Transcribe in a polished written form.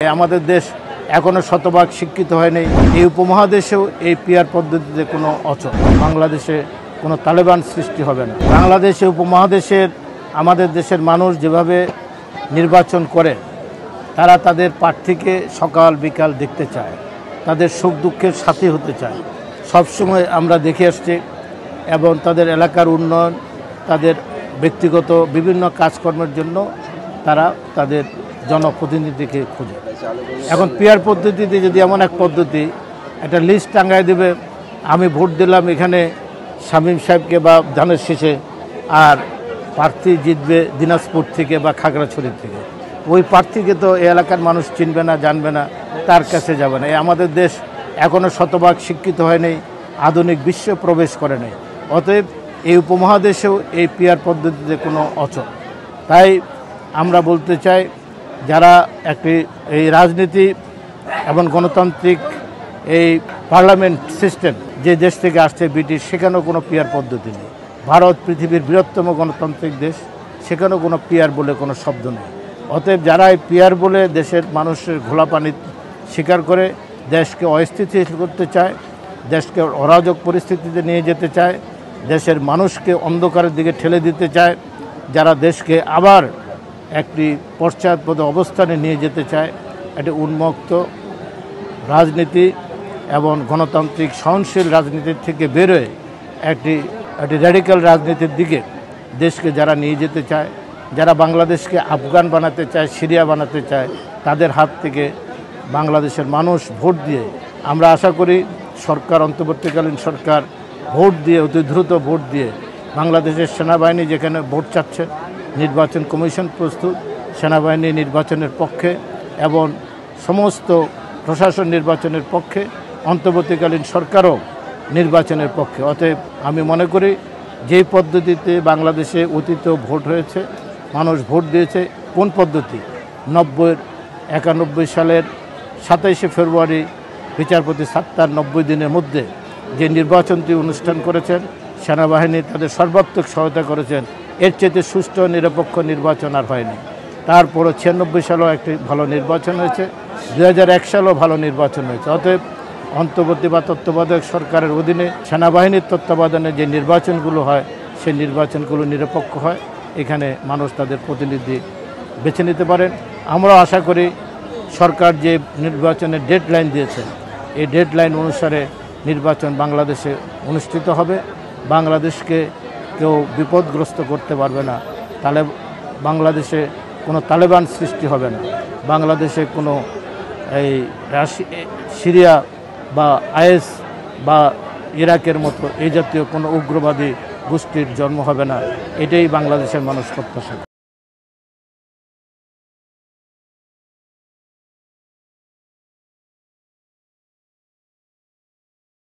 আমাদের দেশ এখনো শতভাগ শিক্ষিত হয়নি। এই উপমহাদেশেও এই পিআর পদ্ধতিতে কোনো অচল। বাংলাদেশে কোনো তালেবান সৃষ্টি হবে না। বাংলাদেশে উপমহাদেশের আমাদের দেশের মানুষ যেভাবে নির্বাচন করে, তারা তাদের প্রার্থীকে সকাল বিকাল দেখতে চায়, তাদের সুখ দুঃখের সাথী হতে চায়। সবসময় আমরা দেখে আসছি এবং তাদের এলাকার উন্নয়ন, তাদের ব্যক্তিগত বিভিন্ন কাজকর্মের জন্য তারা তাদের জনপ্রতিনিধিকে খোঁজে। এখন পিআর পদ্ধতিতে যদি এমন এক পদ্ধতি, একটা লিস্ট টাঙ্গায় দেবে, আমি ভোট দিলাম এখানে শামীম সাহেবকে বা ধানের শীষে, আর প্রার্থী জিতবে দিনাজপুর থেকে বা খাগড়াছড়ি থেকে। ওই প্রার্থীকে তো এই এলাকার মানুষ চিনবে না, জানবে না, তার কাছে যাবে না। আমাদের দেশ এখনও শতভাগ শিক্ষিত হয়নি, আধুনিক বিশ্বে প্রবেশ করে নাই। অতএব এই উপমহাদেশেও এই পিআর পদ্ধতিতে কোনো অচল। তাই আমরা বলতে চাই, যারা একটি এই রাজনীতি এবং গণতান্ত্রিক এই পার্লামেন্ট সিস্টেম যে দেশ থেকে আসছে ব্রিটিশ, সেখানেও কোনো পিআর পদ্ধতি নেই। ভারত পৃথিবীর বৃহত্তম গণতান্ত্রিক দেশ, সেখানেও কোনো পিআর বলে কোনো শব্দ নেই। অতএব যারা এই পিআর বলে দেশের মানুষের ঘোলা পানি স্বীকার করে দেশকে অস্থিতিশীল করতে চায়, দেশকে অরাজক পরিস্থিতিতে নিয়ে যেতে চায়, দেশের মানুষকে অন্ধকারের দিকে ঠেলে দিতে চায়, যারা দেশকে আবার একটি পশ্চাৎপদ অবস্থানে নিয়ে যেতে চায়, একটি উন্মুক্ত রাজনীতি এবং গণতান্ত্রিক সহনশীল রাজনীতির থেকে বেরোয় একটি র্যাডিক্যাল রাজনীতির দিকে দেশকে যারা নিয়ে যেতে চায়, যারা বাংলাদেশকে আফগান বানাতে চায়, সিরিয়া বানাতে চায়, তাদের হাত থেকে বাংলাদেশের মানুষ ভোট দিয়ে, আমরা আশা করি সরকার, অন্তর্বর্তীকালীন সরকার ভোট দিয়ে, অতি দ্রুত ভোট দিয়ে, বাংলাদেশের সেনাবাহিনী যেখানে ভোট চাচ্ছে, নির্বাচন কমিশন প্রস্তুত, সেনাবাহিনী নির্বাচনের পক্ষে এবং সমস্ত প্রশাসন নির্বাচনের পক্ষে, অন্তর্বর্তীকালীন সরকারও নির্বাচনের পক্ষে। অতএব আমি মনে করি যেই পদ্ধতিতে বাংলাদেশে অতীতেও ভোট হয়েছে, মানুষ ভোট দিয়েছে, কোন পদ্ধতি 91 সালের 27শে ফেব্রুয়ারি বিচারপতি সাত্তার 90 দিনের মধ্যে যে নির্বাচনটি অনুষ্ঠান করেছেন, সেনাবাহিনী তাদের সর্বাত্মক সহায়তা করেছেন, এর চেয়ে সুষ্ঠু নিরপেক্ষ নির্বাচন আর হয়নি। তারপরও 96 সালেও একটি ভালো নির্বাচন হয়েছে, 2001 সালেও ভালো নির্বাচন হয়েছে। অতএব অন্তর্বর্তী বা তত্ত্বাবধায়ক সরকারের অধীনে সেনাবাহিনীর তত্ত্বাবধানে যে নির্বাচনগুলো হয়, সেই নির্বাচনগুলো নিরপেক্ষ হয়, এখানে মানুষ তাদের প্রতিনিধি বেছে নিতে পারেন। আমরাও আশা করি সরকার যে নির্বাচনের ডেডলাইন দিয়েছে, এই ডেডলাইন অনুসারে নির্বাচন বাংলাদেশে অনুষ্ঠিত হবে। বাংলাদেশকে কেউ বিপদগ্রস্ত করতে পারবে না। বাংলাদেশে কোনো তালেবান সৃষ্টি হবে না। বাংলাদেশে কোনো এই সিরিয়া বা আইএস বা ইরাকের মতো এই জাতীয় কোনো উগ্রবাদী গোষ্ঠীর জন্ম হবে না। এটাই বাংলাদেশের মানুষ প্রত্যাশা।